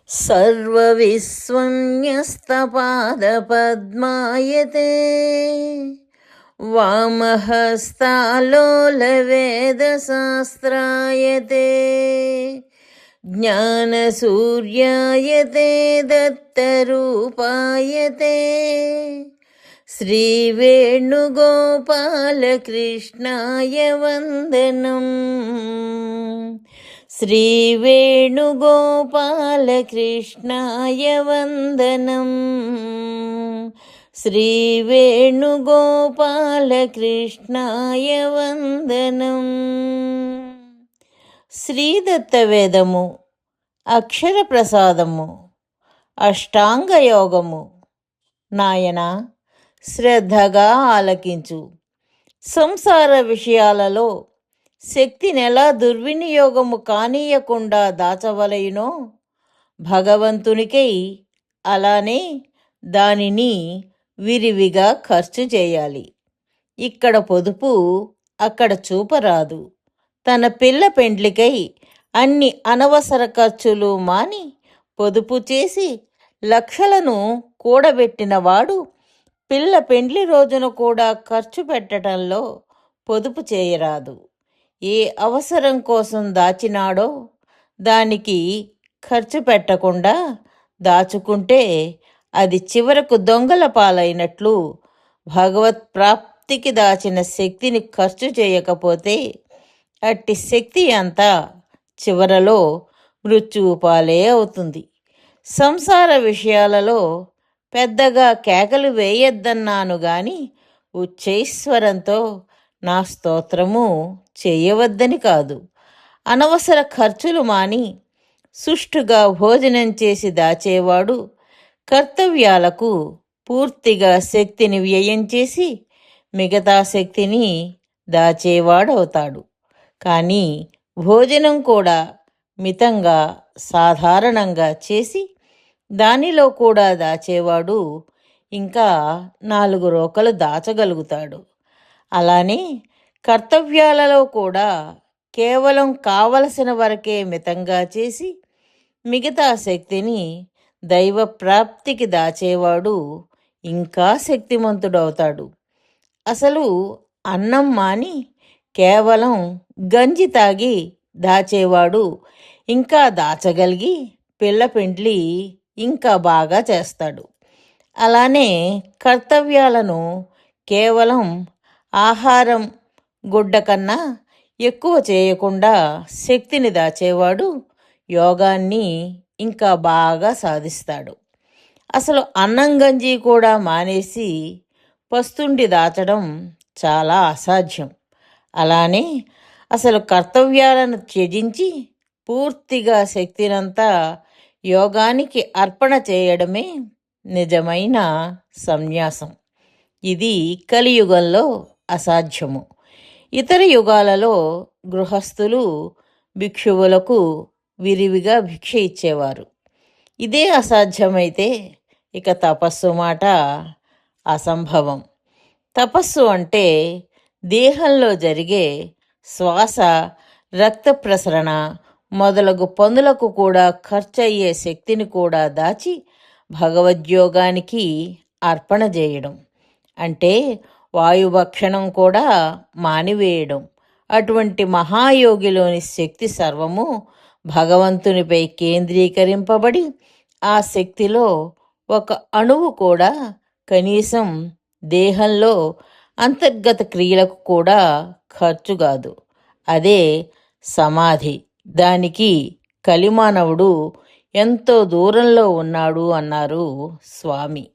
सर्वविश्वं न्यस्तपादपद्मायते वामहस्तालोलवेदशास्त्रायते ज्ञानसूर्यायते दत्तरूपायते श्रीवेणुगोपालकृष्णाय वन्दनम्। श्रीवेणुगोपालकृष्णाय वन्दनम्। श्रीवेणुगोपालकृष्णाय वन्दनम्। శ్రీదత్తవేదము, అక్షర ప్రసాదము, అష్టాంగయోగము. నాయనా, శ్రద్ధగా ఆలకించు. సంసార విషయాలలో శక్తినెలా దుర్వినియోగము కానీయకుండా దాచవలయునో భగవంతునికై అలానే దానిని విరివిగా ఖర్చు చేయాలి. ఇక్కడ పొదుపు అక్కడ చూపరాదు. తన పిల్ల పెండ్లికై అన్ని అనవసర ఖర్చులు మాని పొదుపు చేసి లక్షలను కూడబెట్టినవాడు పిల్ల పెండ్లి రోజున కూడా ఖర్చు పెట్టడంలో పొదుపు చేయరాదు. ఏ అవసరం కోసం దాచినాడో దానికి ఖర్చు పెట్టకుండా దాచుకుంటే అది చివరకు దొంగల పాలైనట్లు. భగవత్ ప్రాప్తికి దాచిన శక్తిని ఖర్చు చేయకపోతే అట్టి శక్తి అంతా చివరలో మృత్యువు పాలే అవుతుంది. సంసార విషయాలలో పెద్దగా కేకలు వేయొద్దన్నాను గాని ఉచ్చైశ్వరంతో నా స్తోత్రము చేయవద్దని కాదు. అనవసర ఖర్చులు మాని సుష్టుగా భోజనం చేసి దాచేవాడు కర్తవ్యాలకు పూర్తిగా శక్తిని వ్యయం చేసి మిగతా శక్తిని దాచేవాడవుతాడు. కానీ భోజనం కూడా మితంగా సాధారణంగా చేసి దానిలో కూడా దాచేవాడు ఇంకా 4 రోకలు దాచగలుగుతాడు. అలానే కర్తవ్యాలలో కూడా కేవలం కావలసిన వరకే మితంగా చేసి మిగతా శక్తిని దైవ ప్రాప్తికి దాచేవాడు ఇంకా శక్తిమంతుడవుతాడు. అసలు అన్నం మాని కేవలం గంజి తాగి దాచేవాడు ఇంకా దాచగలిగి పిల్ల పెండ్లి ఇంకా బాగా చేస్తాడు. అలానే కర్తవ్యాలను కేవలం ఆహారం గుడ్డ కన్నా ఎక్కువ చేయకుండా శక్తిని దాచేవాడు యోగాన్ని ఇంకా బాగా సాధిస్తాడు. అసలు అన్నం గంజి కూడా మానేసి పస్తుండి దాచడం చాలా అసాధ్యం. అలానే అసలు కర్తవ్యాలను త్యజించి పూర్తిగా శక్తినంతా యోగానికి అర్పణ చేయడమే నిజమైన సన్యాసం. ఇది కలియుగంలో అసాధ్యము. ఇతర యుగాలలో గృహస్థులు భిక్షువులకు విరివిగా భిక్ష ఇచ్చేవారు. ఇదే అసాధ్యమైతే ఇక తపస్సు మాట అసంభవం. తపస్సు అంటే దేహంలో జరిగే శ్వాస, రక్త ప్రసరణ మొదలగు పనులకు కూడా ఖర్చయ్యే శక్తిని కూడా దాచి భగవద్యోగానికి అర్పణ చేయడం. అంటే వాయుభక్షణం కూడా మానివేయడం. అటువంటి మహాయోగిలోని శక్తి సర్వము భగవంతునిపై కేంద్రీకరింపబడి ఆ శక్తిలో ఒక అణువు కూడా కనీసం దేహంలో అంతర్గత క్రియలకు కూడా ఖర్చు కాదు. అదే సమాధి. దానికి కలిమానవుడు ఎంతో దూరంలో ఉన్నాడు అన్నారు స్వామి.